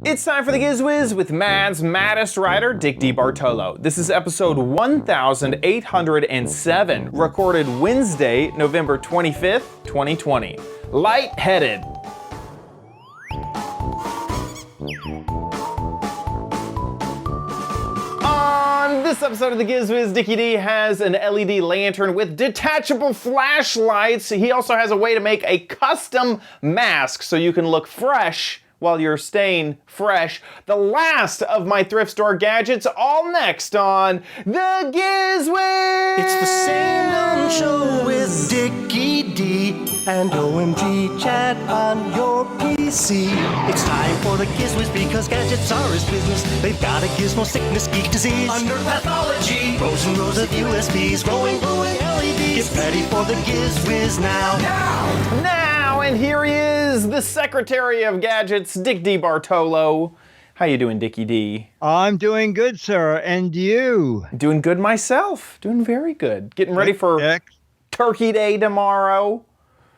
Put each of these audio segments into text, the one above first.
It's time for the Giz Wiz with Mad's maddest writer, Dick D. Bartolo. This is episode 1807, recorded Wednesday, November 25th, 2020. Lightheaded. On this episode of the Giz Wiz, Dicky D has an LED lantern with detachable flashlights. He also has a way to make a custom mask so you can look fresh while you're staying fresh. The last of my thrift store gadgets, all next on the Giz Wiz. It's the Salem Show with Dicky D and OMG chat on your PC. It's time for the Giz Wiz because gadgets are his business. They've got a gizmo sickness, geek disease, under pathology, rows and rows of USBs, glowing blue and LEDs. Get ready for the Giz Wiz now. Now, and here he is, the Secretary of Gadgets, Dick D. Bartolo. How you doing, Dicky D? I'm doing good, sir. And you? Doing good myself. Doing very good. Getting ready for Turkey Day tomorrow.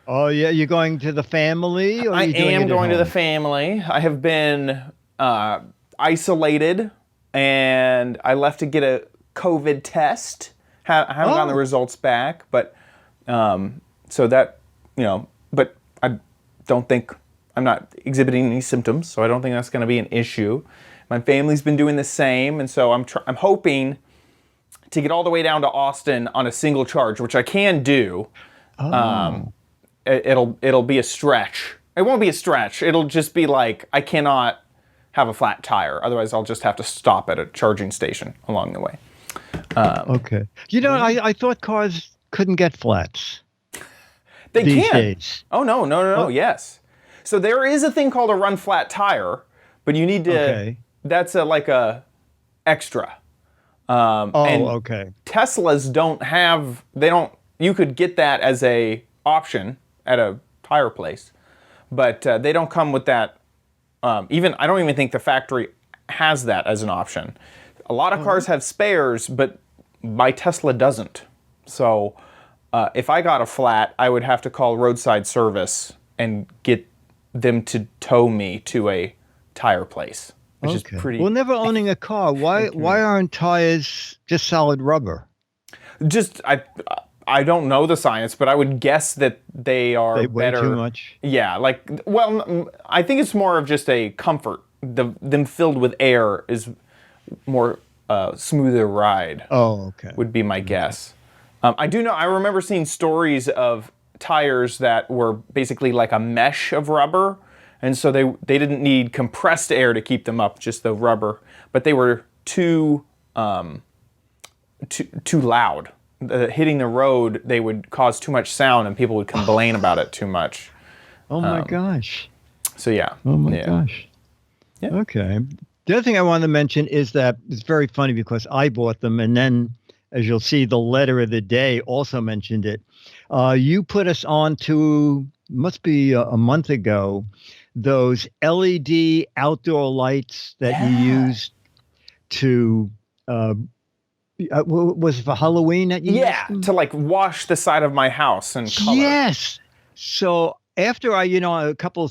Oh, yeah? You're going to the family? Or I am going to the family. I have been isolated, and I left to get a COVID test. I haven't gotten the results back, but so that, but I don't think, I'm not exhibiting any symptoms, so I don't think that's going to be an issue. My family's been doing the same, and so I'm hoping to get all the way down to Austin on a single charge, which I can do. Oh. It'll be a stretch. It won't be a stretch. It'll just be like, I cannot have a flat tire. Otherwise, I'll just have to stop at a charging station along the way. Okay. I thought cars couldn't get flats. They these can. Days. Oh, no, Oh. yes. So there is a thing called a run flat tire, but you need to, that's like a extra. Okay. Teslas don't have, you could get that as a option at a tire place, but they don't come with that. I don't even think the factory has that as an option. A lot of cars have spares, but my Tesla doesn't. So if I got a flat, I would have to call roadside service and get them to tow me to a tire place, which is pretty... Well, never owning a car, why aren't tires just solid rubber? I don't know the science, but I would guess that they are better. Way too much? Yeah, I think it's more of just a comfort. Them filled with air is more smoother ride. Oh, okay. Would be my guess. I remember seeing stories of tires that were basically like a mesh of rubber, and so they didn't need compressed air to keep them up, just the rubber, but they were too loud. Hitting the road, they would cause too much sound, and people would complain about it too much. Oh my gosh. So yeah. Oh my gosh. Yeah. Okay. The other thing I wanted to mention is that it's very funny because I bought them, and then, as you'll see, the letter of the day also mentioned it. You put us on to, must be a month ago, those LED outdoor lights that you used to, was it for Halloween that you used them? To like wash the side of my house and color. Yes. So after a couple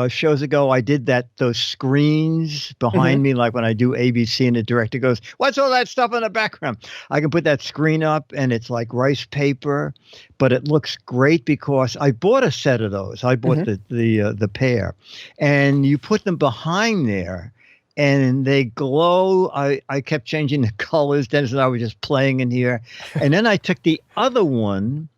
shows ago, I did those screens behind me, like when I do ABC and the director goes, "What's all that stuff in the background?" I can put that screen up and it's like rice paper, but it looks great because I bought a set of those. I bought the pair, and you put them behind there and they glow. I kept changing the colors. Dennis and I were just playing in here. And then I took the other one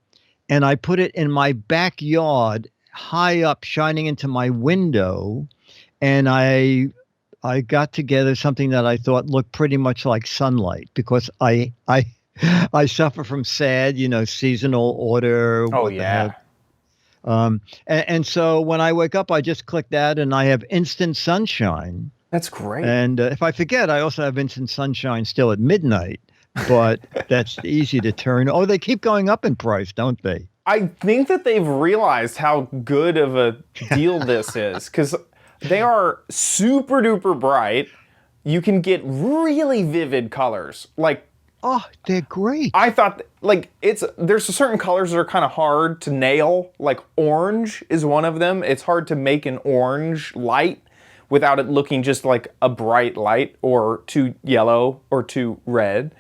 and I put it in my backyard, high up, shining into my window, and I got together something that I thought looked pretty much like sunlight because I suffer from SAD, seasonal order. Oh yeah. And so when I wake up, I just click that, and I have instant sunshine. That's great. And if I forget, I also have instant sunshine still at midnight. But that's easy to turn. Oh, they keep going up in price, don't they? I think that they've realized how good of a deal this is, because they are super duper bright. You can get really vivid colors. Oh, they're great. I thought, there's certain colors that are kind of hard to nail. Like orange is one of them. It's hard to make an orange light without it looking just like a bright light or too yellow or too red.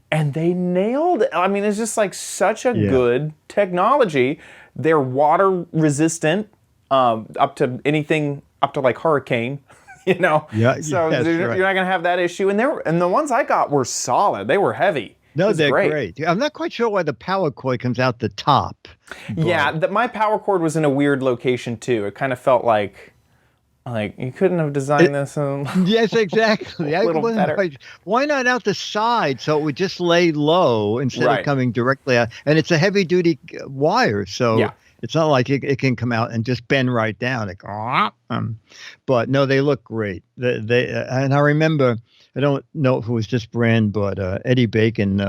And they nailed it. I mean, it's just like such a good technology. They're water resistant up to anything, up to like hurricane, you know? Yeah, so yes, you're not going to have that issue. And the ones I got were solid. They were heavy. No, they're great. I'm not quite sure why the power cord comes out the top. Yeah, my power cord was in a weird location too. It kind of felt like you couldn't have designed this. Yes, exactly. A little better. Why not out the side so it would just lay low instead of coming directly out? And it's a heavy duty wire, so it's not like it can come out and just bend right down. Like, but no, they look great. They and I remember, I don't know if it was this brand, but Eddie Bacon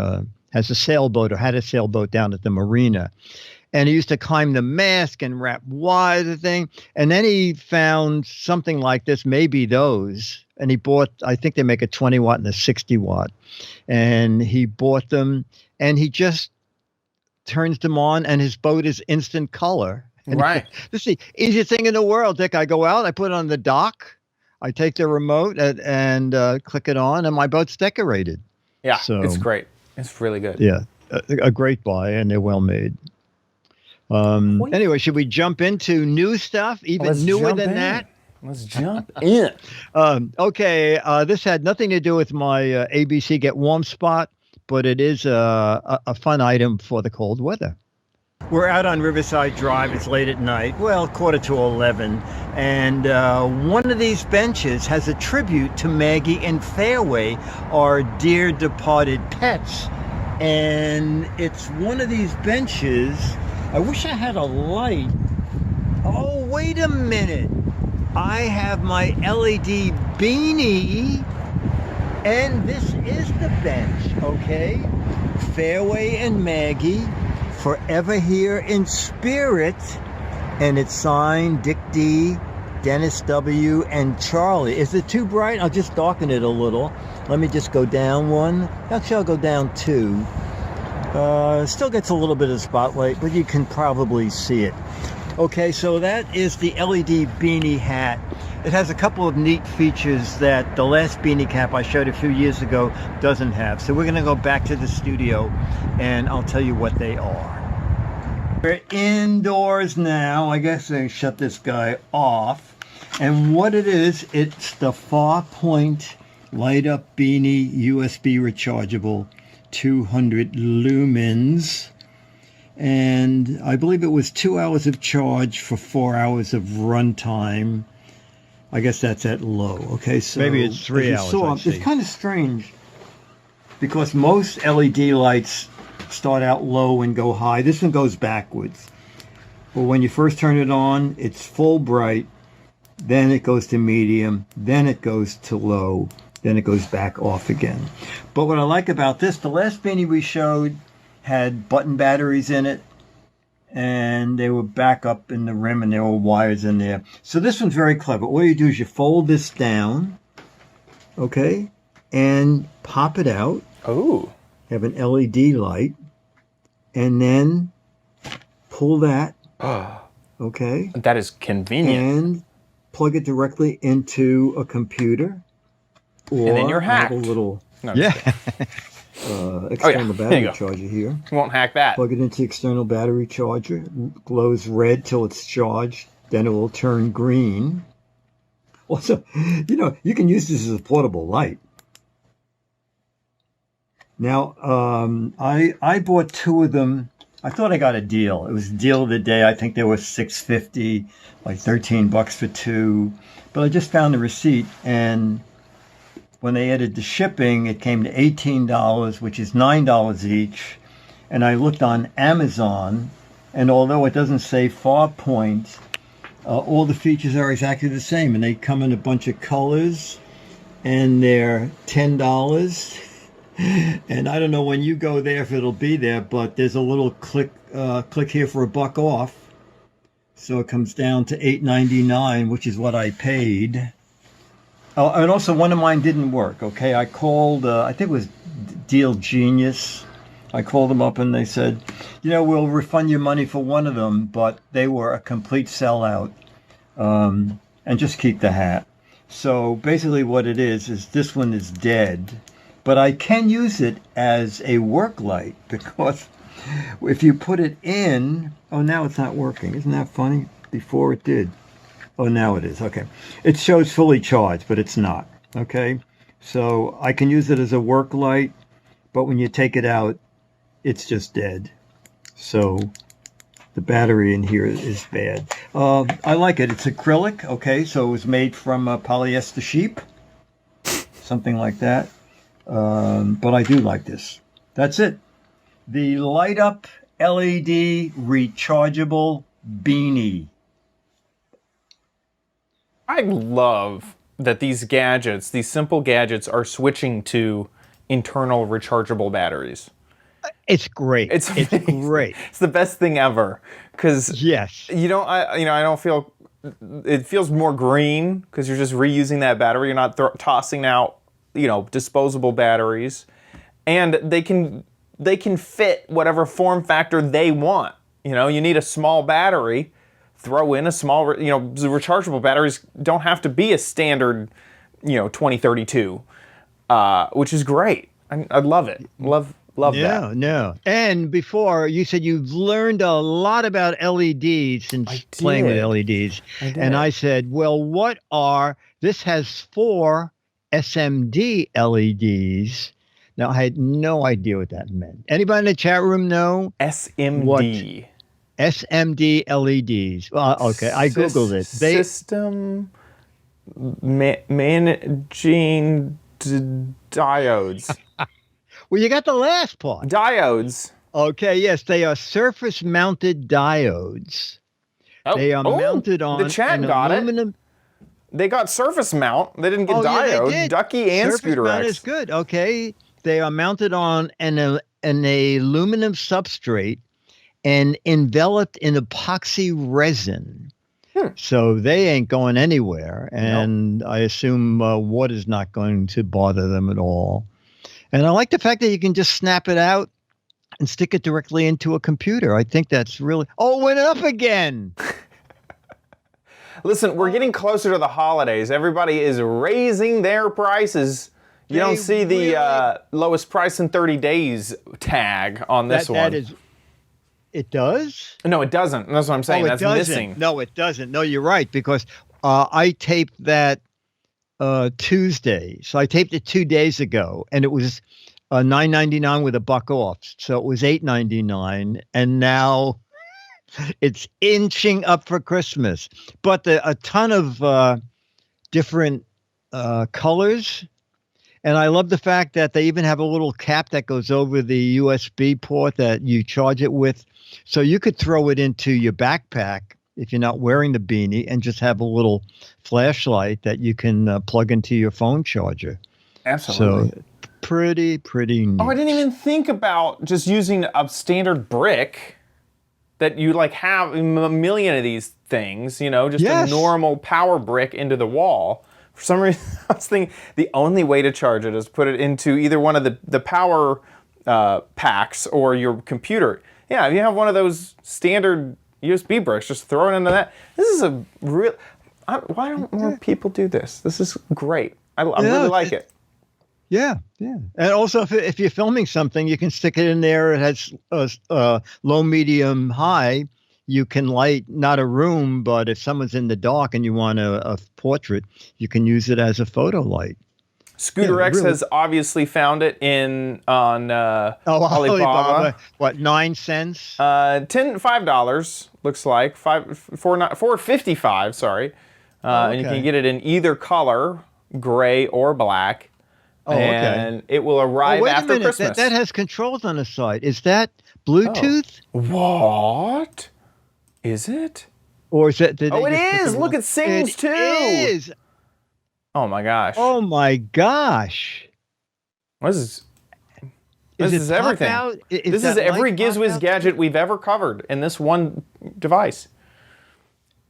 has a sailboat or had a sailboat down at the marina. And he used to climb the mast and wrap wire the thing. And then he found something like this, maybe those. And he bought, I think they make a 20 watt and a 60 watt. And he bought them and he just turns them on and his boat is instant color. And right. This is the easiest thing in the world, Dick. I go out, I put it on the dock, I take the remote and click it on and my boat's decorated. Yeah, so, it's great. It's really good. Yeah, a great buy and they're well made. Anyway, should we jump into new stuff, even newer than that? Let's jump in. Okay, this had nothing to do with my ABC Get Warm spot, but it is a fun item for the cold weather. We're out on Riverside Drive. It's late at night, well, 11:15, and one of these benches has a tribute to Maggie and Fairway, our dear departed pets. And it's one of these benches. I wish I had a light. Oh, wait a minute. I have my LED beanie, and this is the bench, okay? Fairway and Maggie, forever here in spirit, and it's signed Dick D, Dennis W, and Charlie. Is it too bright? I'll just darken it a little. Let me just go down one. Actually, I'll go down two. Still gets a little bit of spotlight, but you can probably see it. Okay, so that is the LED beanie hat. It has a couple of neat features that the last beanie cap I showed a few years ago doesn't have. So we're going to go back to the studio and I'll tell you what they are. We're indoors now. I guess I shut this guy off. And what it is, it's the Farpoint Light Up Beanie USB rechargeable. 200 lumens, and I believe it was 2 hours of charge for 4 hours of runtime. I guess that's at low. Okay, so maybe it's 3 hours. It's kind of strange because most LED lights start out low and go high. This one goes backwards. But when you first turn it on, it's full bright, then it goes to medium, then it goes to low, then it goes back off again. But what I like about this, the last beanie we showed had button batteries in it, and they were back up in the rim, and there were wires in there. So this one's very clever. All you do is you fold this down, okay, and pop it out. Oh. Have an LED light, and then pull that, okay. That is convenient. And plug it directly into a computer. Or and then you're hacked. A little external battery charger here. You won't hack that. Plug it into the external battery charger. Glows red till it's charged. Then it will turn green. Also, you can use this as a portable light. Now, I bought two of them. I thought I got a deal. It was a deal of the day. I think they were $6.50, like $13 for two. But I just found the receipt, and when they added the shipping, it came to $18, which is $9 each. And I looked on Amazon, and although it doesn't say Farpoint, all the features are exactly the same. And they come in a bunch of colors, and they're $10. And I don't know when you go there if it'll be there, but there's a little click here for $1 off. So it comes down to $8.99, which is what I paid. Oh, and also one of mine didn't work, okay? I called, I think it was Deal Genius. I called them up and they said, we'll refund you money for one of them, but they were a complete sellout. And just keep the hat. So basically what it is this one is dead, but I can use it as a work light because if you put it in, oh, now it's not working. Isn't that funny? Before it did. Oh, now it is. Okay. It shows fully charged, but it's not. Okay. So I can use it as a work light, but when you take it out, it's just dead. So the battery in here is bad. I like it. It's acrylic. Okay. So it was made from polyester sheep, something like that. But I do like this. That's it. The light up LED rechargeable beanie. I love that these gadgets, these simple gadgets, are switching to internal rechargeable batteries. It's great. It's great. It's the best thing ever because yes, I don't feel it feels more green because you're just reusing that battery. You're not tossing out disposable batteries, and they can fit whatever form factor they want. You need a small battery. Throw in a small, the rechargeable batteries don't have to be a standard, 2032, which is great. I love it. Love that. No. And before, you said you've learned a lot about LEDs since playing with LEDs. And I said, well, this has 4 SMD LEDs. Now, I had no idea what that meant. Anybody in the chat room know? SMD. SMD LEDs. Okay, I Googled it. System managing diodes. Well, you got the last part. Diodes. Okay, yes, they are surface-mounted diodes. They are mounted on the chat got aluminum. They got surface mount. They didn't get diode. Yeah, Ducky and surface Scooter mount X. is good. Okay, they are mounted on an aluminum substrate and enveloped in epoxy resin. So they ain't going anywhere. And I assume water's not going to bother them at all. And I like the fact that you can just snap it out and stick it directly into a computer. I think that's really... Oh, it went up again! Listen, we're getting closer to the holidays. Everybody is raising their prices. You don't see the lowest price in 30 days tag on this one. It does? No, it doesn't. That's what I'm saying. That's missing. No, it doesn't. No, you're right, because I taped that Tuesday. So I taped it 2 days ago, and it was $9.99 with $1 off. So it was $8.99, and now it's inching up for Christmas. But a ton of different colors. And I love the fact that they even have a little cap that goes over the USB port that you charge it with. So you could throw it into your backpack if you're not wearing the beanie and just have a little flashlight that you can plug into your phone charger. Absolutely. So pretty neat. Oh, I didn't even think about just using a standard brick that you have a million of these things, just a normal power brick into the wall. For some reason, I was thinking the only way to charge it is put it into either one of the power packs or your computer. Yeah, if you have one of those standard USB bricks, just throw it into that. This is a real... why don't more people do this? This is great. I really like it. Yeah. And also, if you're filming something, you can stick it in there. It has low, medium, high. You can light not a room, but if someone's in the dark and you want a portrait, you can use it as a photo light. Scooter X has obviously found it on Alibaba. What, 9 cents? $5 looks like $4.55. Sorry, and you can get it in either color, gray or black. And it will arrive after Christmas. That has controls on the side. Is that Bluetooth? What? Is it? Or is it? It is. Look, it sings too. It is. Oh my gosh. Oh my gosh. This is everything. This is every Giz Wiz gadget we've ever covered in this one device.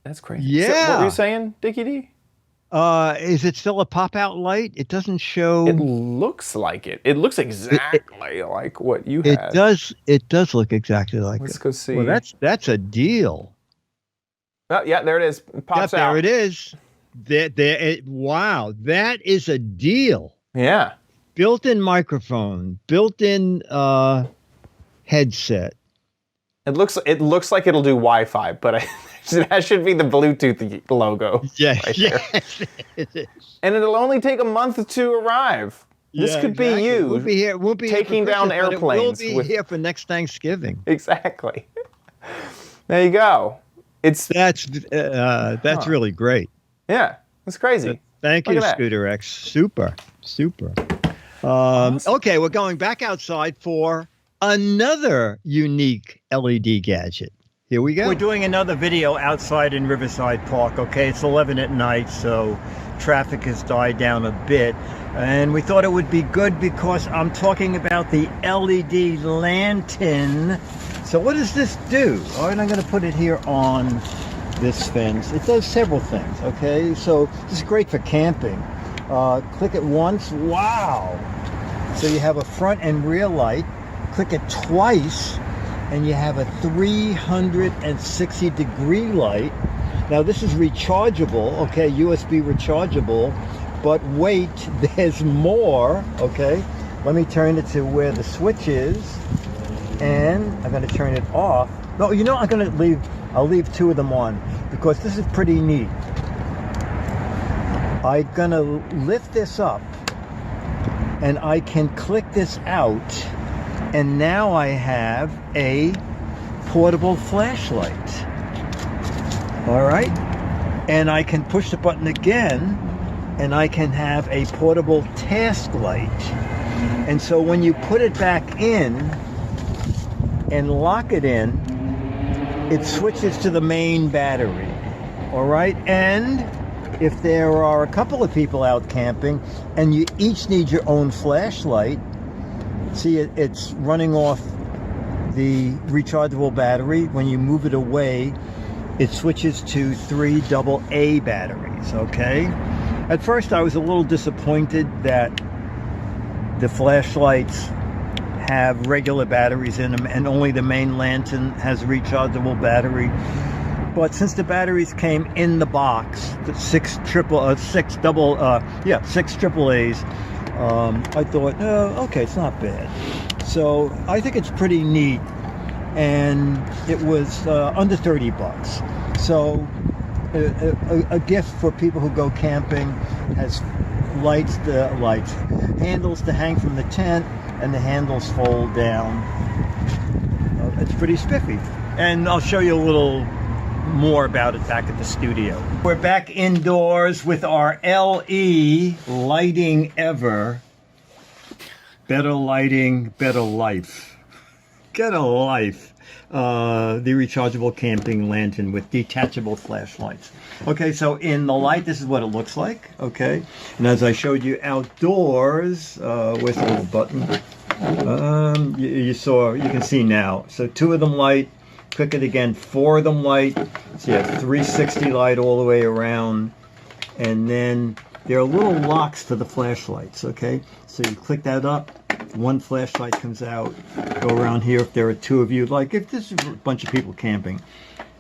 That's crazy. Yeah. So, what were you saying, Dicky D? Is it still a pop-out light? It doesn't show. It looks like it. It looks exactly like what you had. It does look exactly like it. Let's go see. Well, that's a deal. Oh, yeah, there it is. It pops out. There it is. Wow, that is a deal. Yeah. Built-in microphone, built-in headset. It looks like it'll do Wi-Fi, but that should be the Bluetooth logo. Yeah, right there. And it'll only take a month to arrive. This could be you. We'll be here. We'll be taking here down airplanes. We'll be here for next Thanksgiving. Exactly. There you go. That's really great. Yeah, it's crazy. Thank you, Scooter X. Super. Awesome. Okay, we're going back outside for another unique LED gadget. Here we go. We're doing another video outside in Riverside Park. Okay, it's 11 at night, so traffic has died down a bit. And we thought it would be good because I'm talking about the LED lantern. So what does this do? All right, I'm going to put it here on this fence. It does several things, okay? So this is great for camping. Click it once. Wow! So you have a front and rear light. Click it twice, and you have a 360-degree light. Now this is rechargeable, okay, USB rechargeable, but wait, there's more, okay? Let me turn it to where the switch is, and I'm gonna turn it off. No, you know, I'll leave two of them on, because this is pretty neat. I'm gonna lift this up, and I can click this out, and now I have a portable flashlight. All right, and I can push the button again, and I can have a portable task light. And so when you put it back in and lock it in, it switches to the main battery. All right, and if there are a couple of people out camping and you each need your own flashlight, see, it's running off the rechargeable battery. When you move it away, it switches to 3 AA batteries, okay? At first I was a little disappointed that the flashlights have regular batteries in them and only the main lantern has a rechargeable battery. But since the batteries came in the box, the 6 AAAs, I thought, oh, okay, it's not bad. So I think it's pretty neat, and it was under 30 bucks. So a gift for people who go camping. Has handles to hang from the tent, and the handles fold down. It's pretty spiffy, and I'll show you a little more about it back at the studio. We're back indoors with our LE lighting ever. Better lighting, better life. Get a life. The rechargeable camping lantern with detachable flashlights. Okay, so in the light, this is what it looks like. Okay, and as I showed you outdoors, with the little button, you can see now. So 2 of them light. Click it again, 4 of them light. So you have 360 light all the way around, and then there are little locks for the flashlights. Okay, so you click that up. 1 flashlight comes out. Go around here if there are 2 of you. Like if this is a bunch of people camping,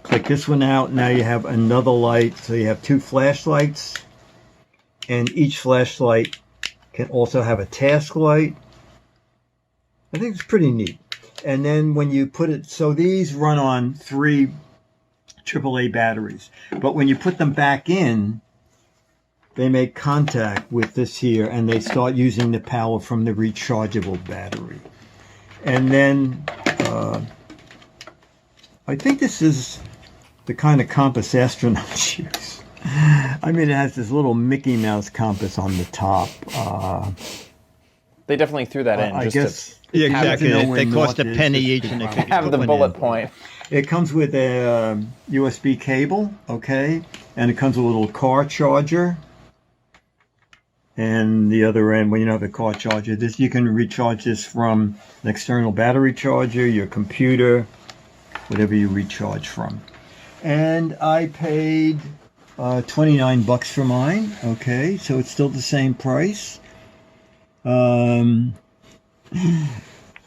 click this one out. Now you have another light. So you have 2 flashlights, and each flashlight can also have a task light. I think it's pretty neat. And then when you put it, so these run on 3 AAA batteries, but when you put them back in, they make contact with this here, and they start using the power from the rechargeable battery. And then I think this is the kind of compass astronauts use. I mean, it has this little Mickey Mouse compass on the top. They definitely threw that in. I guess. Yeah, exactly. They cost a penny each, and they could have the bullet point. It comes with a USB cable, okay, and it comes with a little car charger. And the other end, when you don't have a car charger, this you can recharge this from an external battery charger, your computer, whatever you recharge from. And I paid 29 bucks for mine. Okay, so it's still the same price.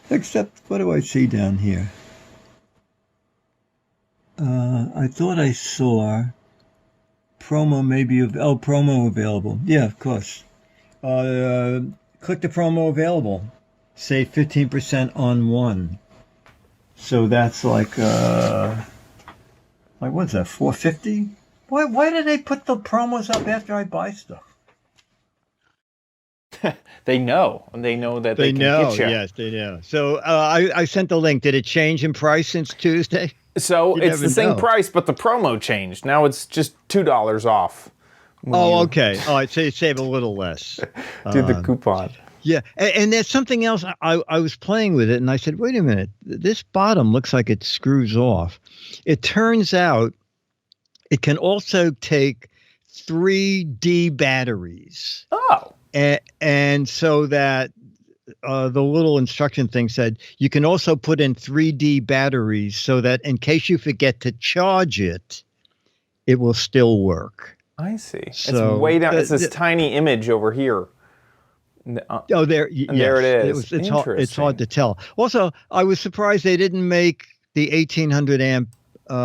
Except, what do I see down here? I thought I saw promo may be promo available. Yeah, of course. Click the promo available. Save 15% on one. So that's like what's that? $4.50? Why do they put the promos up after I buy stuff? They know. They know that they can get you. Yes, they know. So I sent the link. Did it change in price since Tuesday? So it's the same price, but the promo changed. Now it's just $2 off. Okay. All right, so you save a little less. Do the coupon. Yeah, and there's something else. I was playing with it, and I said, wait a minute. This bottom looks like it screws off. It turns out it can also take 3D batteries. Oh. And so that the little instruction thing said you can also put in 3D batteries so that in case you forget to charge it, it will still work. I see. So, it's way down. It's this tiny image over here. There it is. It's hard to tell. Also, I was surprised they didn't make the 1800 amp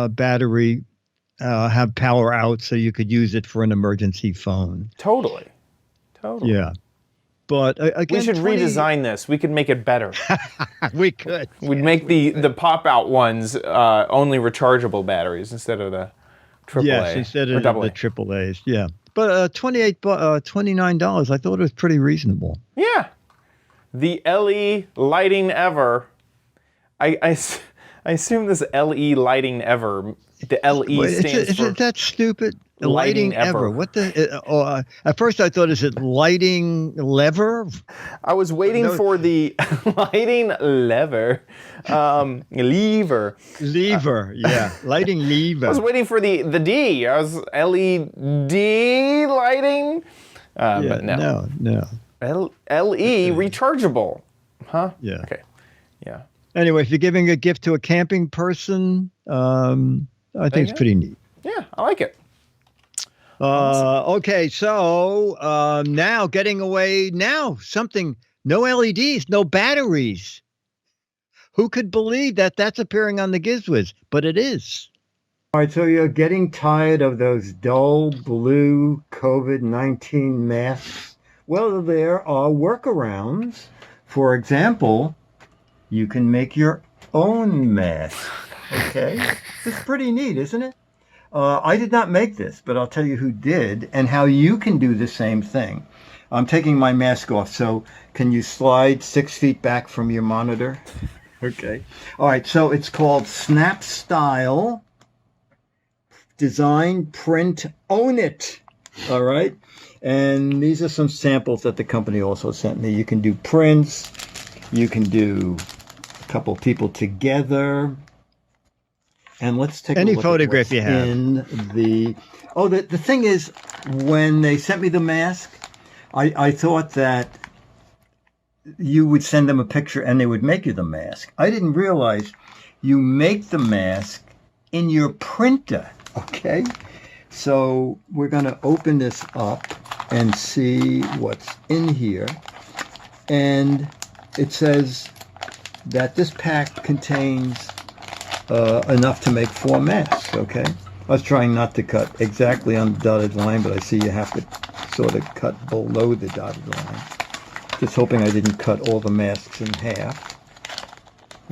battery have power out so you could use it for an emergency phone. Totally. Yeah. But again, we should redesign this. We could make it better. We could. We'd make the pop-out ones only rechargeable batteries instead of the AAA. Yes, instead of the AAAs. Yeah. But $29, I thought it was pretty reasonable. Yeah. The LE lighting ever. I assume this LE lighting ever. The LE stands for. Isn't that stupid? Lighting ever. What the? At first I thought, is it lighting lever? I was waiting for the lighting lever. Lever. Yeah. Lighting lever. I was waiting for the D. I was LED lighting. But no. LE rechargeable. Huh? Yeah. Okay. Yeah. Anyway, if you're giving a gift to a camping person, I think it's pretty neat. Yeah, I like it. Okay, so now getting away something, no LEDs, no batteries. Who could believe that that's appearing on the Giz Wiz? But it is. All right, so you're getting tired of those dull blue COVID-19 masks? Well, there are workarounds. For example, you can make your own mask. Okay, it's pretty neat, isn't it? I did not make this, but I'll tell you who did and how you can do the same thing. I'm taking my mask off, so can you slide 6 feet back from your monitor? Okay. All right, so it's called Snap Style Design, Print, Own It. All right. And these are some samples that the company also sent me. You can do prints. You can do a couple people together. And let's take any a look photograph at you have. in the thing is, when they sent me the mask, I thought that you would send them a picture and they would make you the mask. I didn't realize you make the mask in your printer. Okay, so we're going to open this up and see what's in here. And it says that this pack contains enough to make 4 masks, okay? I was trying not to cut exactly on the dotted line, but I see you have to sort of cut below the dotted line. Just hoping I didn't cut all the masks in half.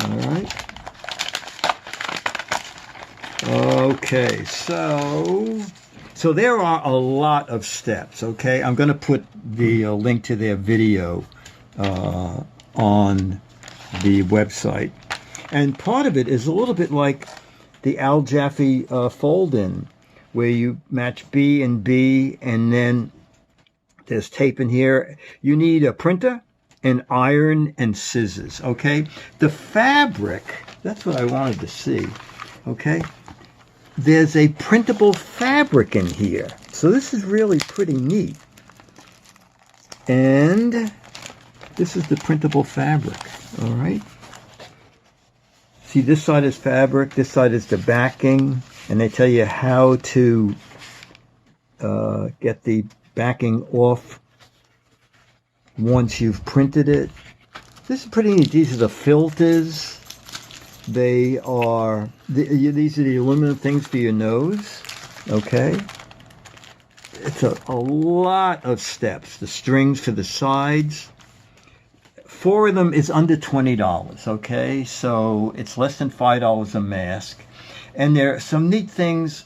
All right. Okay, so there are a lot of steps, okay? I'm going to put the link to their video on the website. And part of it is a little bit like the Al Jaffe fold-in, where you match B and B, and then there's tape in here. You need a printer, an iron, and scissors, okay? The fabric, that's what I wanted to see, okay? There's a printable fabric in here. So this is really pretty neat. And this is the printable fabric, all right? See, this side is fabric, this side is the backing, and they tell you how to get the backing off once you've printed it. This is pretty neat. These are the filters. They are, these are the aluminum things for your nose, okay? it's a lot of steps. The strings for the sides. 4 of them is under $20, okay? So it's less than $5 a mask. And there are some neat things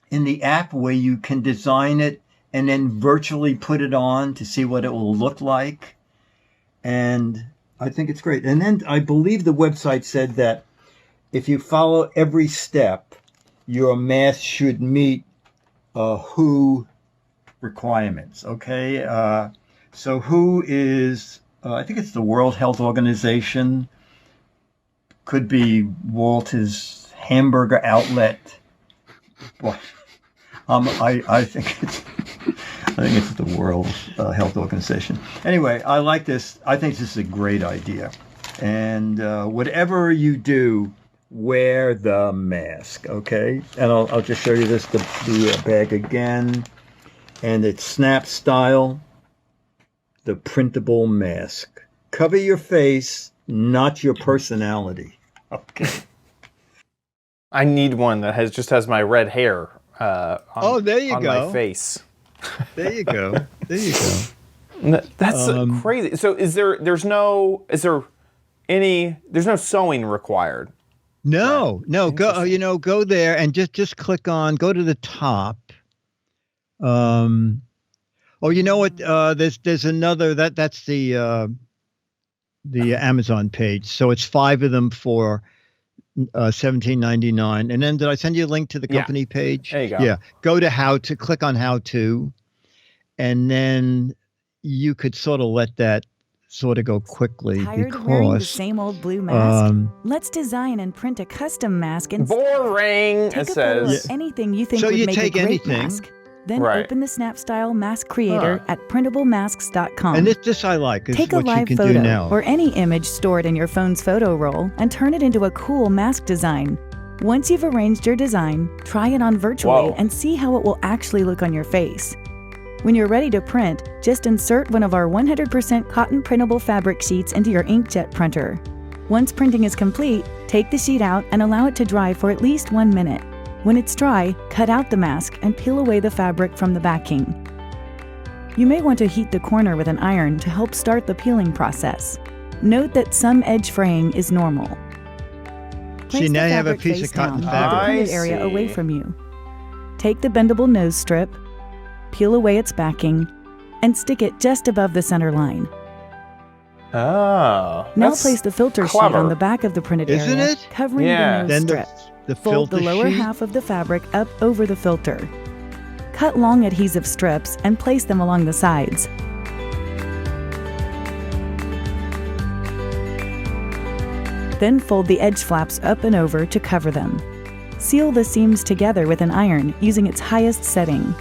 in the app where you can design it and then virtually put it on to see what it will look like. And I think it's great. And then I believe the website said that if you follow every step, your mask should meet WHO requirements, okay? So WHO is... I think it's the World Health Organization. Could be Walter's hamburger outlet. But I think it's the World Health Organization. Anyway, I like this. I think this is a great idea. And whatever you do, wear the mask, okay? And I'll just show you the bag again. And it's snap style. The printable mask. Cover your face, not your personality. Okay. I need one that has my red hair. There you on go. My face. There you go. There you go. That's crazy. So there's no sewing required? No, right. No. Go there and just click on. Go to the top. Oh, you know what? There's another that's the Amazon page. So it's 5 of them for $17.99. And then did I send you a link to the company page? There you go. Yeah. Go to how to, click on how to, and then you could sort of let that sort of go quickly. Tired of wearing the same old blue mask? Let's design and print a custom mask and boring. Take it a says. Photo of anything you think so would you make take a great anything. mask. Then Right. open the Snap Style Mask Creator at printablemasks.com. And this I like. Is Take a what you live can photo do now. or any image stored in your phone's photo roll and turn it into a cool mask design. Once you've arranged your design, try it on virtually and see how it will actually look on your face. When you're ready to print, just insert one of our 100% cotton printable fabric sheets into your inkjet printer. Once printing is complete, take the sheet out and allow it to dry for at least 1 minute. When it's dry, cut out the mask and peel away the fabric from the backing. You may want to heat the corner with an iron to help start the peeling process. Note that some edge fraying is normal. Place now the you have a fabric piece of face cotton down fabric. with the printed I area see. away from you. Take the bendable nose strip, peel away its backing, and stick it just above the center line. Oh. Now that's place the filter sheet clever. on the back of the printed Isn't area, it? covering Yeah. the nose Then strip. the Fold filter the lower sheet. half of the fabric up over the filter. Cut long adhesive strips and place them along the sides. Then fold the edge flaps up and over to cover them. Seal the seams together with an iron using its highest setting.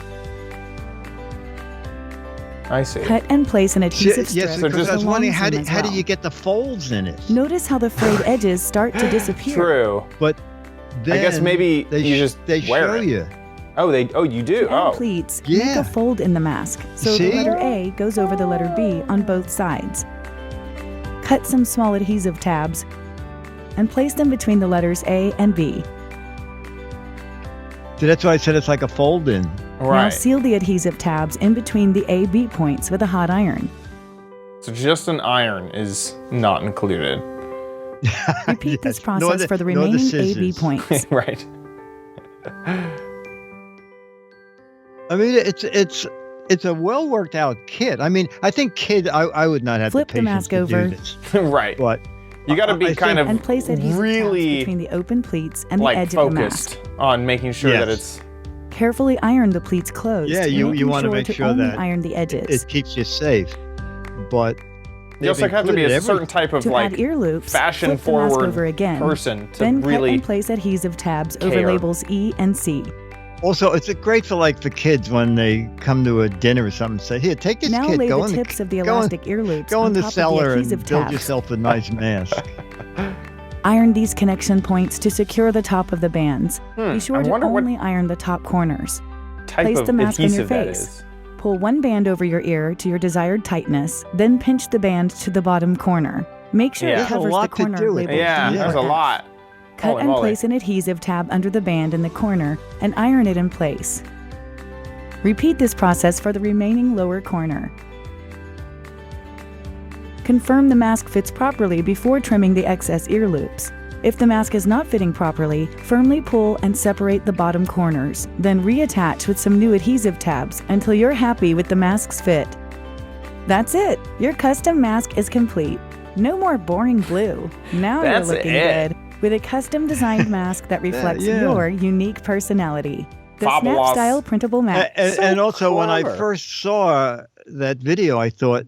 I see. Cut and place an adhesive strip. Yes, So because just- I was wondering how along do seam as well. you get the folds in it? Notice how the frayed edges start to disappear. True. But then I guess maybe they you just they wear show it. you. Oh, you do. To add Oh. pleats, make Yeah. a fold in the mask so See? the letter A goes over the letter B on both sides. Cut some small adhesive tabs and place them between the letters A and B. So that's why I said it's like a fold in. Now Right. seal the adhesive tabs in between the A-B points with a hot iron. So just an iron is not included. Repeat this Yes, process nor the- for the nor the remaining scissors. A-B points. Right. I mean, it's a well worked out kit. I mean, I think I would not have Flip the the patience mask to over. do this. Right. But You got to I be think- kind of And place adhesive tabs really between the open pleats and the like edge of the mask. focused on making sure that Yes. it's Carefully iron the pleats closed. Yeah, you making wanna make to sure only that iron the edges. it keeps you safe. But you also have to be a certain type of To like add ear loops, fashion flip the mask forward over again. person to Then cut really and place adhesive tabs over care. labels E and C. Also, it's great for like the kids when they come to a dinner or something. Say, here, take this Now kit. lay Go the in tips of the go in- elastic ear loops Go on in the top of cellar the and adhesive build tabs. yourself a nice mask. Iron these connection points to secure the top of the bands. Be sure I to wonder what only iron the top corners. type Place of the mask on your adhesive that face. is. Pull one band over your ear to your desired tightness, then pinch the band to the bottom corner. Make sure Yeah. it There's a covers lot the to corner do with labeled it. Yeah, D or there's a F. lot. Cut Holy and moly. place an adhesive tab under the band in the corner and iron it in place. Repeat this process for the remaining lower corner. Confirm the mask fits properly before trimming the excess ear loops. If the mask is not fitting properly, firmly pull and separate the bottom corners. Then reattach with some new adhesive tabs until you're happy with the mask's fit. That's it! Your custom mask is complete. No more boring blue. Now you're looking good with a custom designed mask that reflects your unique personality. The Fabulous. Snap Style printable mask. And also, when I clever. first saw that video, I thought,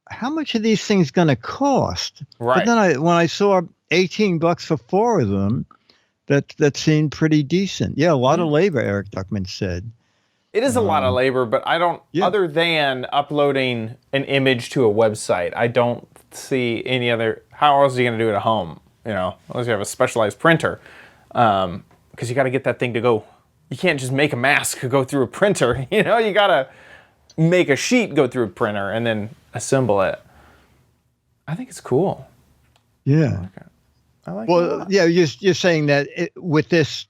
how much are these things going to cost? Right. But then when I saw $18 for 4 of them, that seemed pretty decent. Yeah, a lot of labor, Eric Duckman said. It is a lot of labor, but I don't, other than uploading an image to a website, I don't see any other, how else are you going to do it at home? You know, unless you have a specialized printer. Because you got to get that thing to go. You can't just make a mask go through a printer. You know, you got to make a sheet go through a printer and then assemble it. I think it's cool. Yeah. I like it a Well, lot. yeah, you're saying that with this,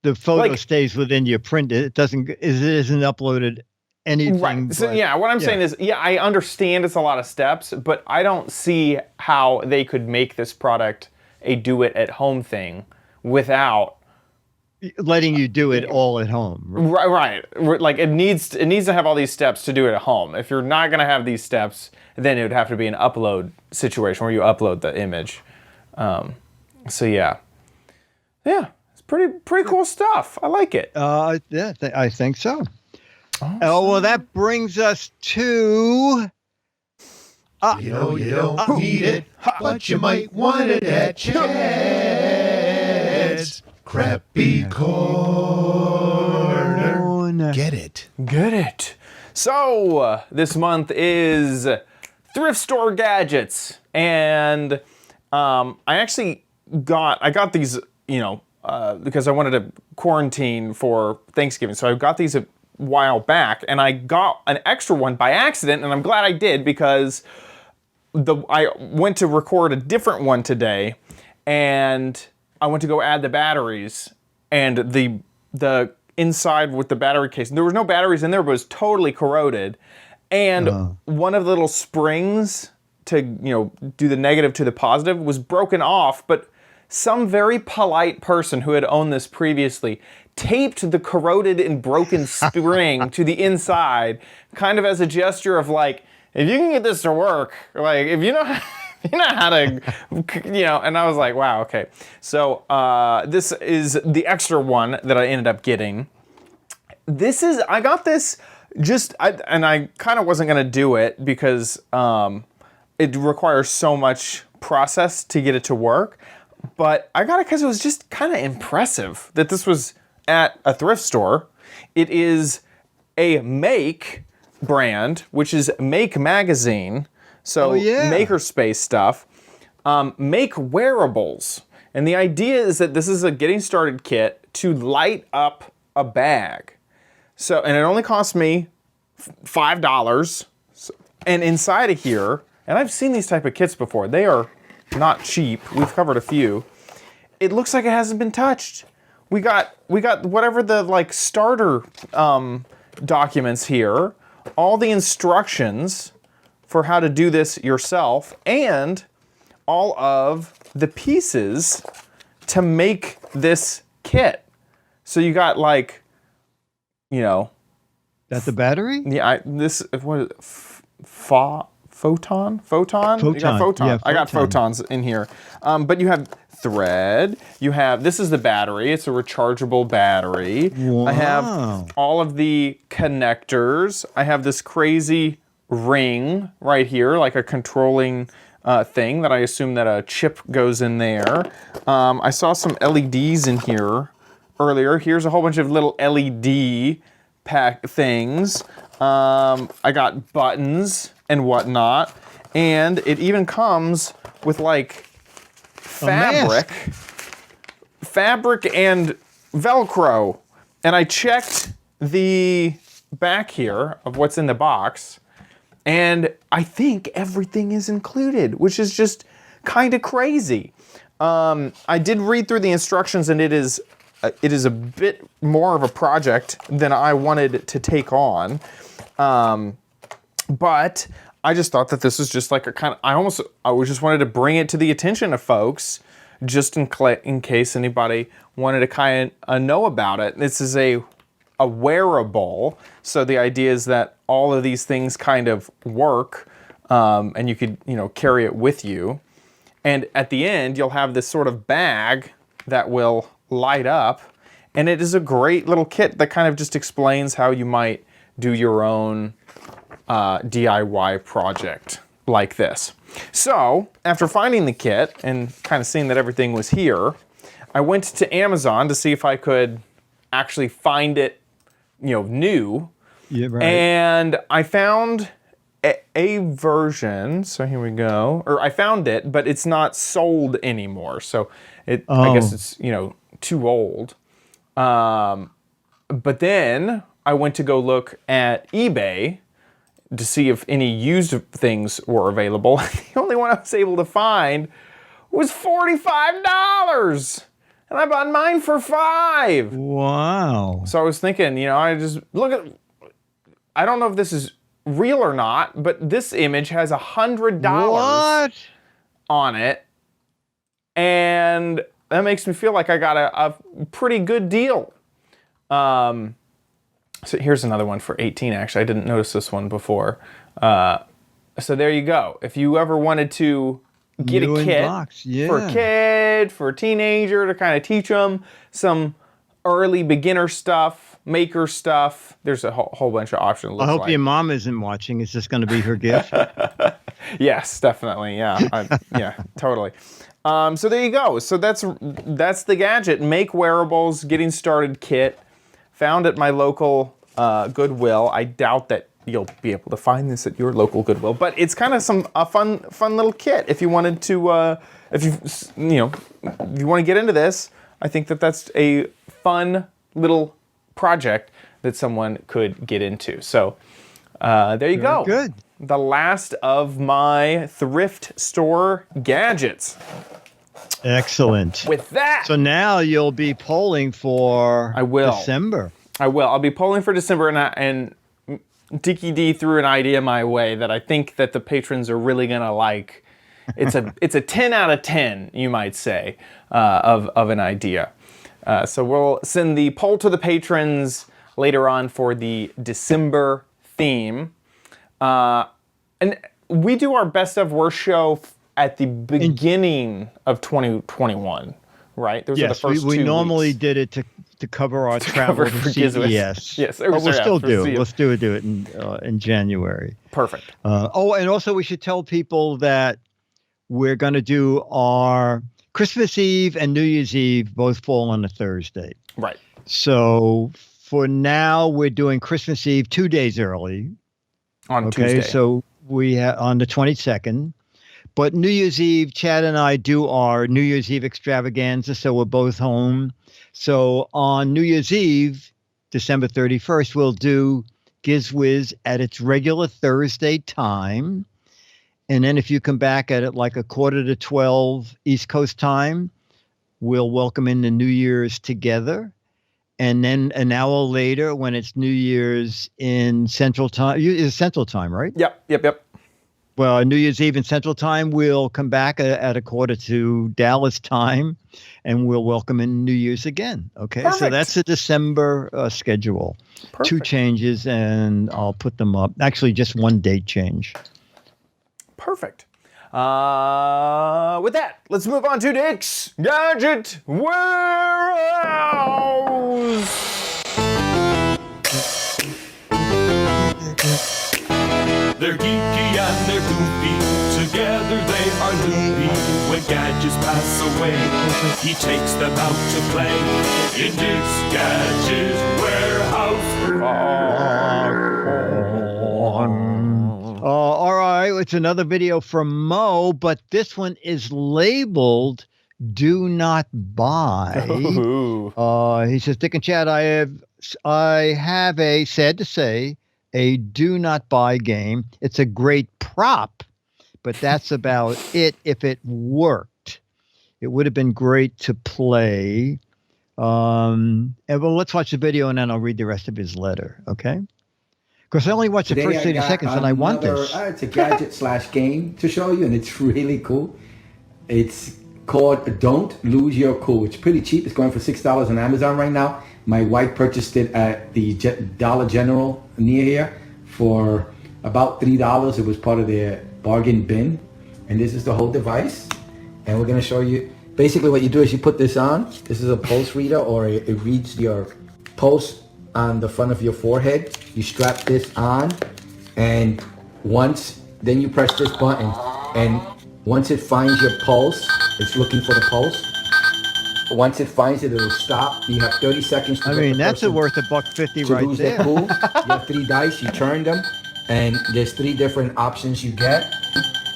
the photo Like- stays within your print. It isn't uploaded anything. Right. So but- yeah, what I'm saying is, I understand it's a lot of steps, but I don't see how they could make this product a do-it-at-home thing without. letting you do it all at home. Right. Like it needs to have all these steps to do it at home. If you're not gonna have these steps, then it would have to be an upload situation where you upload the image. So yeah, it's pretty cool stuff. I like it. Yeah, I think so. Oh, well, that brings us to. You know you don't need it, but you might want it at Chad's Crappy Corner. Get it. Get it. So this month is thrift store gadgets, and I actually got these, because I wanted to quarantine for Thanksgiving. So I got these a while back, and I got an extra one by accident, and I'm glad I did because I went to record a different one today, and I went to go add the batteries, and the inside with the battery case, there was no batteries in there, but it was totally corroded, and one of the little springs to do the negative to the positive was broken off, but some very polite person who had owned this previously taped the corroded and broken spring to the inside, kind of as a gesture of like, if you can get this to work, like if you know how to, and I was like, wow, okay. So this is the extra one that I ended up getting. I got this and I kind of wasn't gonna do it because it requires so much process to get it to work. But I got it because it was just kind of impressive that this was at a thrift store. It is a Make brand, which is Make magazine. So makerspace stuff. Make wearables. And the idea is that this is a getting started kit to light up a bag. So, and it only cost me $5. And inside of here, and I've seen these type of kits before. They are not cheap. We've covered a few. It looks like it hasn't been touched. We got whatever the starter documents here, all the instructions for how to do this yourself, and all of the pieces to make this kit. So you got That's the battery? yeah, what is it? Photon? You got photon. Yeah, I got photon. photons in here. But you have thread. This is the battery. It's a rechargeable battery. Wow. I have all of the connectors. I have this crazy ring right here, like a controlling thing that I assume that a chip goes in there. I saw some LEDs in here earlier. Here's a whole bunch of little LED pack things. I got buttons and whatnot, and it even comes with fabric and Velcro. And I checked the back here of what's in the box, and I think everything is included, which is just kind of crazy. I did read through the instructions, and it is it is a bit more of a project than I wanted to take on. But I just thought that this was just like a kind of, I just wanted to bring it to the attention of folks, just in case anybody wanted to kind of know about it. This is a wearable, so the idea is that all of these things kind of work, and you could, carry it with you. And at the end, you'll have this sort of bag that will light up, and it is a great little kit that kind of just explains how you might do your own DIY project like this. So, after finding the kit and kind of seeing that everything was here, I went to Amazon to see if I could actually find it, new. Yeah, right. And I found a version, so here we go. Or I found it, but it's not sold anymore. So I guess it's, too old. But then I went to go look at eBay to see if any used things were available. The only one I was able to find was $45. And I bought mine for $5. Wow. So I was thinking, I just I don't know if this is real or not, but this image has $100 on it. And that makes me feel like I got a pretty good deal. So here's another one for 18, actually. I didn't notice this one before. So there you go. If you ever wanted to get a kit for a kid, for a teenager, to kind of teach them some early beginner stuff, maker stuff, there's a whole bunch of options. I hope your mom isn't watching. Is this going to be her gift? Yes, definitely. Yeah, yeah, totally. So there you go. So that's the gadget. Make wearables, getting started kit. Found at my local Goodwill. I doubt that you'll be able to find this at your local Goodwill, but it's kind of a fun little kit if you wanted to. If you want to get into this, I think that's a fun little project that someone could get into. So there you go. Good. The last of my thrift store gadgets. Excellent. With that, so now you'll be polling for December. I will. I'll be polling for December, and Dicky D threw an idea my way that I think that the patrons are really gonna like. It's a 10 out of 10, you might say, of an idea. So we'll send the poll to the patrons later on for the December theme. And we do our best of worst show at the beginning of 2021, right? Those are the first we 2 normally weeks. did it to cover our travel to Giz Wiz. CES. Yes, but we'll still do it. Let's do it in January. Perfect. And also we should tell people that we're going to do our Christmas Eve and New Year's Eve both fall on a Thursday. Right. So for now, we're doing Christmas Eve 2 days early. On Tuesday. So we have on the 22nd. But New Year's Eve, Chad and I do our New Year's Eve extravaganza, so we're both home. So on New Year's Eve, December 31st, we'll do Giz Wiz at its regular Thursday time. And then if you come back at it like 11:45 East Coast time, we'll welcome in the New Year's together. And then an hour later, when it's New Year's in Central Time, it's Central Time, right? Yep. Well, New Year's Eve in Central Time, we'll come back at 11:45 Dallas time, and we'll welcome in New Year's again. Okay, Perfect. So that's the December schedule. Perfect. 2 changes, and I'll put them up. Actually, just 1 date change. Perfect. With that, let's move on to Dick's Gadget Warehouse. They're geeky and they're goofy. Together they are loopy. When gadgets pass away, he takes them out to play in Dick's Gadget Warehouse. All right, it's another video from Mo, but this one is labeled "Do Not Buy." He says, "Dick and Chad, I have a sad to say a do not buy game. It's a great prop, but that's about it. If it worked, it would have been great to play. Well, let's watch the video and then I'll read the rest of his letter. Okay. Because I only watched the first 30 seconds and I want this. It's a gadget / game to show you, and it's really cool. It's called Don't Lose Your Cool. It's pretty cheap. It's going for $6 on Amazon right now. My wife purchased it at the Dollar General near here for about $3. It was part of their bargain bin. And this is the whole device. And we're going to show you. Basically what you do is you put this on. This is a pulse reader, or it reads your pulse on the front of your forehead. You strap this on, and then you press this button, and once it finds your pulse, it's looking for the pulse. Once it finds it, it'll stop. You have 30 seconds to that's worth $1.50 right lose there. their cool. You have 3 dice, you turn them, and there's 3 different options you get.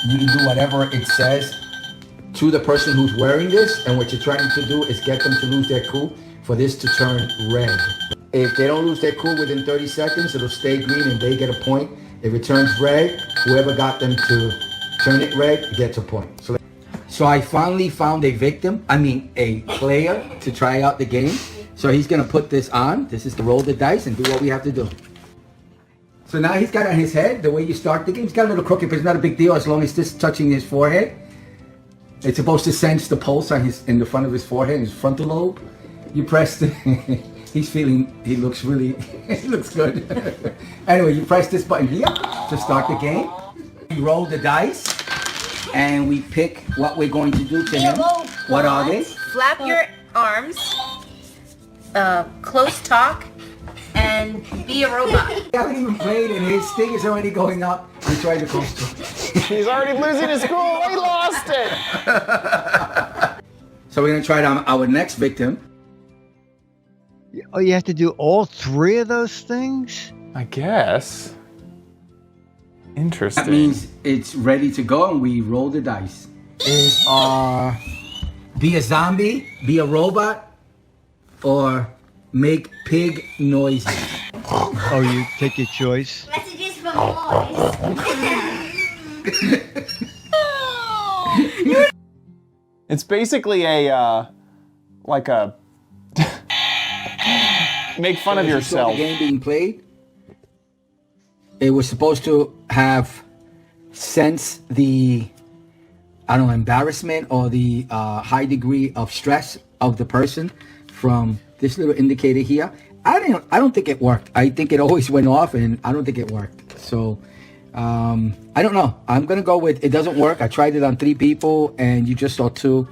You can do whatever it says to the person who's wearing this, and what you're trying to do is get them to lose their cool for this to turn red. If they don't lose their cool within 30 seconds, it'll stay green and they get a point. If it turns red, whoever got them to turn it red gets a point. So I finally found a player to try out the game. So he's gonna put this on. This is to roll the dice and do what we have to do. So now he's got on his head, the way you start the game. He's got a little crooked, but it's not a big deal as long as this is touching his forehead. It's supposed to sense the pulse in the front of his forehead, his frontal lobe. You press the, he looks good. Anyway, you press this button here to start the game. We roll the dice and we pick what we're going to do to him. What are they? Flap your arms, close talk, and be a robot. He hasn't even played and his thing is already going up. He's trying to close talk. He's already losing his cool. He lost it. So we're going to try it on our next victim. Oh, you have to do all 3 of those things? I guess. Interesting. That means it's ready to go and we roll the dice. Be a zombie, be a robot, or make pig noises. Oh, you take your choice? Messages from boys. It's basically a make fun of yourself. The game being played. It was supposed to have sense the, embarrassment or the high degree of stress of the person from this little indicator here. I don't think it worked. I think it always went off, and I don't think it worked. So I don't know. I'm gonna go with it doesn't work. I tried it on 3 people, and you just saw 2,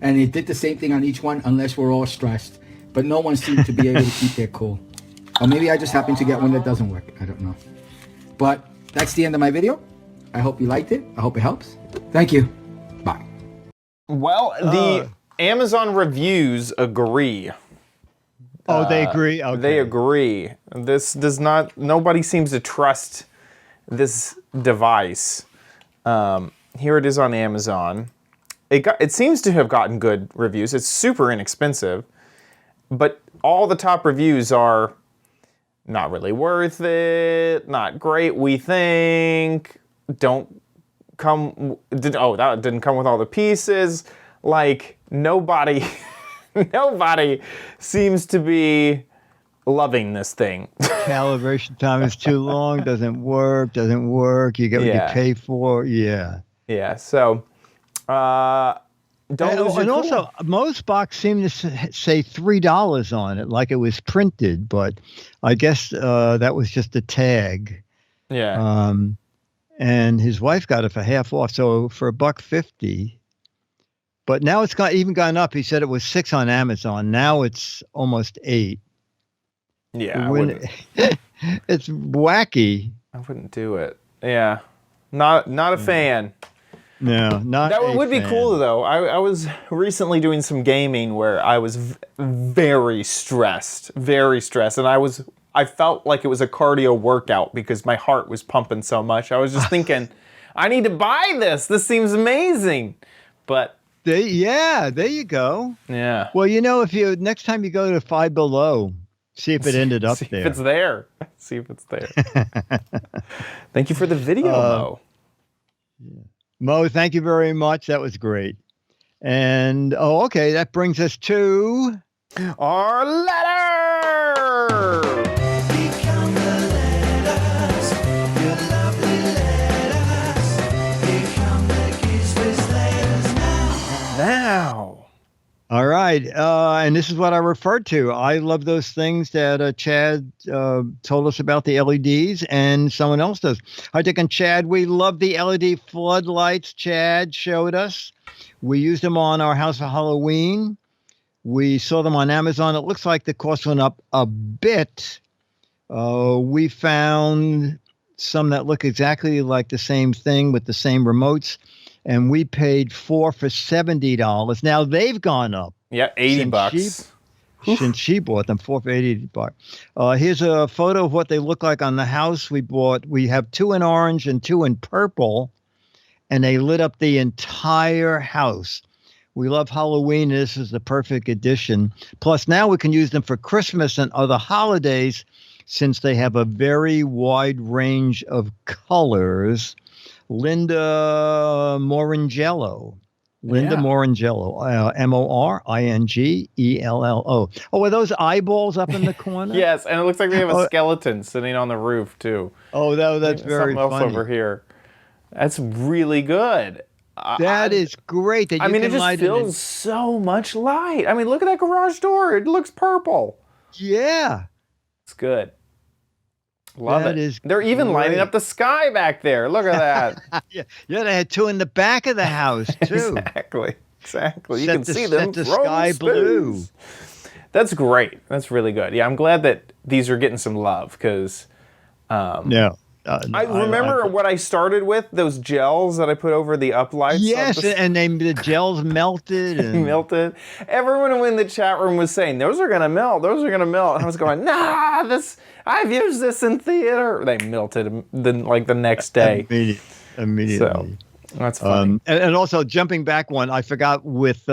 and it did the same thing on each one, unless we're all stressed. But no one seemed to be able to keep their cool. Or maybe I just happened to get one that doesn't work. I don't know. But that's the end of my video. I hope you liked it. I hope it helps. Thank you. Bye. Well, the Amazon reviews agree. Oh, they agree? Okay. They agree. This does not, nobody seems to trust this device. Here it is on Amazon. It seems to have gotten good reviews. It's super inexpensive, but all the top reviews are not really worth it, not great, we think, that didn't come with all the pieces. Like, nobody seems to be loving this thing. Calibration time is too long, doesn't work, you get what you pay for, Yeah, so, don't lose your cool. Also, most box seem to say $3 on it, like it was printed, but I guess that was just a tag. Yeah. And his wife got it for half off, so for $1.50. But now it's even gone up. He said it was 6 on Amazon. Now it's almost 8. Yeah, it's wacky. I wouldn't do it. Yeah, not a fan. No, not that would be cool though. I was recently doing some gaming where I was very stressed, and I felt like it was a cardio workout because my heart was pumping so much. I was just thinking, I need to buy this. This seems amazing, but there you go. Yeah. Well, next time you go to Five Below, see if it ended up there. If it's there. See if it's there. Thank you for the video, Mo. Yeah. Mo, thank you very much. That was great. And, okay, that brings us to Our letter! Become the letters, your lovely letters. Become the Giz Wiz letters now. All right. And this is what I referred to. I love those things that Chad told us about, the LEDs, and someone else does. Hi, Dick and Chad. We love the LED floodlights Chad showed us. We used them on our house for Halloween. We saw them on Amazon. It looks like the cost went up a bit. We found some that look exactly like the same thing with the same remotes. And we paid $4 for $70. Now they've gone up. Yeah, $80. Since she bought them, $4 for $80. Here's a photo of what they look like on the house we bought. We have 2 in orange and 2 in purple, and they lit up the entire house. We love Halloween. This is the perfect addition. Plus, now we can use them for Christmas and other holidays since they have a very wide range of colors. Linda Morangello. Morangello. Moringello. Oh, are those eyeballs up in the corner? Yes, and it looks like they have a skeleton sitting on the roof, too. Oh, that's very Something funny. else over here. That's really good. That is great. That you it can just light fills so much light. I mean, look at that garage door. It looks purple. Yeah. It's good. Love That it. is They're even lighting great. up the sky back there. Look at that. Yeah, they had 2 in the back of the house, too. Exactly. You Set can the- see them set the throwing sky blue. spoons. That's great. That's really good. Yeah, I'm glad that these are getting some love because Yeah. I remember what I started with, those gels that I put over the uplights. Yes, and the gels melted. And melted. Everyone in the chat room was saying, those are going to melt. Those are going to melt. And I was going, nah, I've used this in theater. They melted the next day. Immediately. So that's funny. And also jumping back one, I forgot with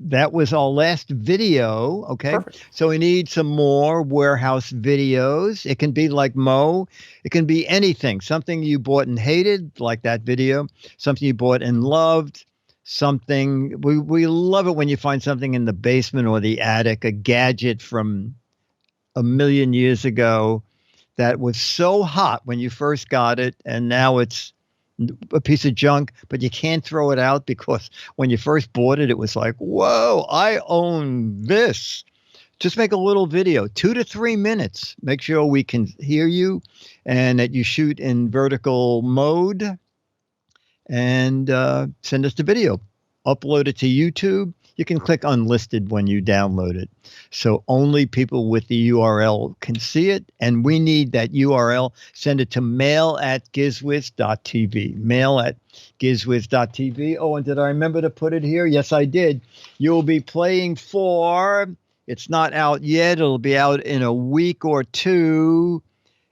that was our last video. Okay. Perfect. So we need some more warehouse videos. It can be like Mo. It can be anything. Something you bought and hated, like that video. Something you bought and loved. Something we love it when you find something in the basement or the attic, a gadget from a million years ago that was so hot when you first got it, and now it's a piece of junk, but you can't throw it out because when you first bought it, it was like, whoa, I own this. Just make a little video, 2 to 3 minutes. Make sure we can hear you and that you shoot in vertical mode and send us the video. Upload it to YouTube. You can click unlisted when you download it. So only people with the URL can see it. And we need that URL. Send it to mail@gizwiz.tv. Mail@gizwiz.tv. Oh, and did I remember to put it here? Yes, I did. You'll be playing for, it's not out yet. It'll be out in a week or two.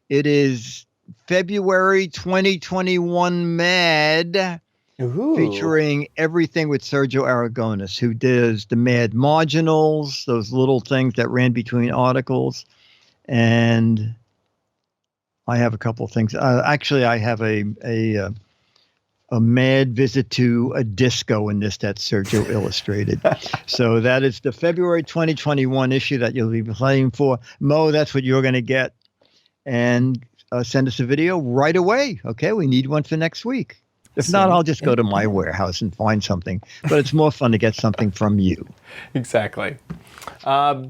It is February 2021 Mad. Ooh. Featuring everything with Sergio Aragonis, who does the Mad Marginals, those little things that ran between articles. And I have a couple of things. Actually, I have a mad visit to a disco in this that Sergio illustrated. So that is the February 2021 issue that you'll be playing for. Mo, that's what you're going to get. And send us a video right away. Okay, we need one for next week. If not, I'll just go to my warehouse and find something. But it's more fun to get something from you. Exactly.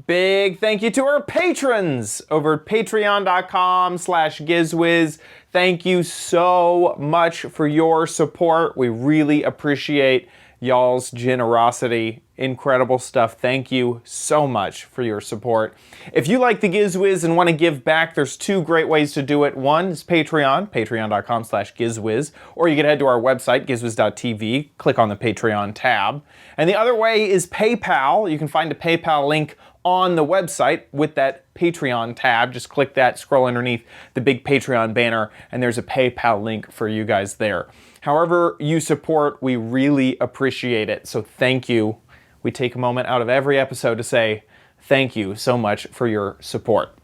Big thank you to our patrons over at patreon.com/GizWiz. Thank you so much for your support. We really appreciate y'all's generosity. Incredible stuff. Thank you so much for your support. If you like the Giz Wiz and want to give back, there's 2 great ways to do it. One is Patreon, patreon.com/GizWiz, or you can head to our website, gizwiz.tv, click on the Patreon tab. And the other way is PayPal. You can find a PayPal link on the website with that Patreon tab. Just click that, scroll underneath the big Patreon banner, and there's a PayPal link for you guys there. However you support, we really appreciate it. So thank you. We take a moment out of every episode to say thank you so much for your support.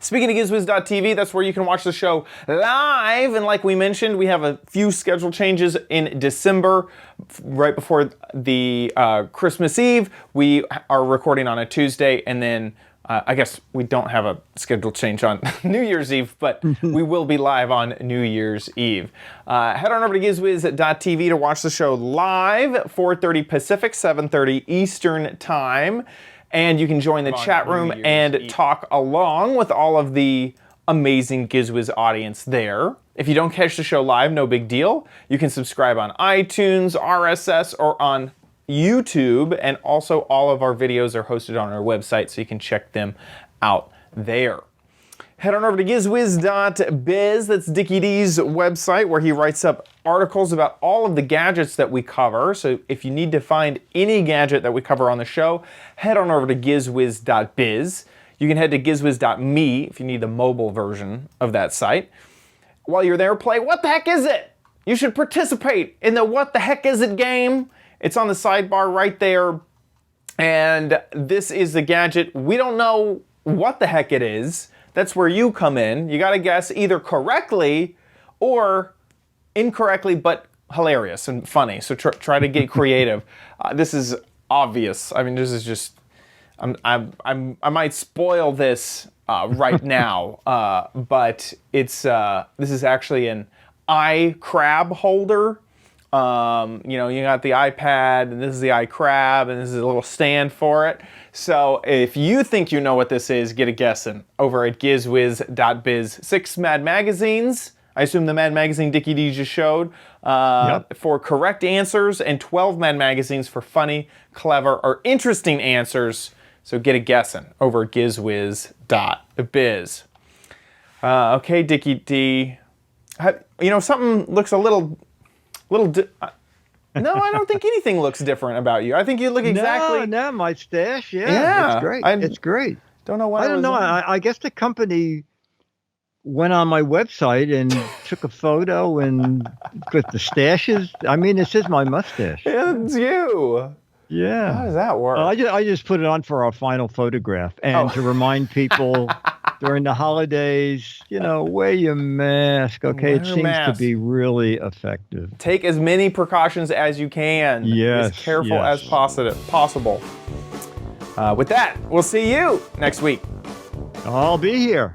Speaking of GizWiz.tv, that's where you can watch the show live. And like we mentioned, we have a few schedule changes in December, right before the Christmas Eve. We are recording on a Tuesday, and then I guess we don't have a schedule change on New Year's Eve, but we will be live on New Year's Eve. Head on over to GizWiz.tv to watch the show live, 4:30 Pacific, 7:30 Eastern Time. And you can join the chat room and talk along with all of the amazing Giz Wiz audience there. If you don't catch the show live, no big deal. You can subscribe on iTunes, RSS, or on YouTube. And also all of our videos are hosted on our website, so you can check them out there. Head on over to gizwiz.biz. That's Dicky D's website, where he writes up articles about all of the gadgets that we cover. So if you need to find any gadget that we cover on the show, head on over to gizwiz.biz. You can head to gizwiz.me if you need the mobile version of that site. While you're there, play What the Heck Is It? You should participate in the What the Heck Is It game. It's on the sidebar right there. And this is the gadget. We don't know what the heck it is. That's where you come in. You got to guess either correctly or incorrectly, but hilarious and funny. So try to get creative. This is obvious. I mean, this is just. I might spoil this right now, but it's this is actually an eye crab holder. You know, you got the iPad, and this is the iCrab, and this is a little stand for it. So if you think you know what this is, get a guessing over at gizwiz.biz. 6 Mad Magazines. I assume the Mad Magazine Dicky D just showed. For correct answers, and 12 Mad Magazines for funny, clever, or interesting answers. So get a guessing over at gizwiz.biz. Okay, Dicky D. You know, something looks a little no, I don't think anything looks different about you. I think you look exactly. No, my stash. Yeah, it's great. It's great. Don't know why. I don't know. I guess the company went on my website and took a photo and with the stashes. I mean, this is my mustache. It's you. Yeah. How does that work? I just put it on for our final photograph and to remind people during the holidays, you know, wear your mask, okay? It seems to be really effective. Take as many precautions as you can. Yes. As careful as possible. With that, we'll see you next week. I'll be here.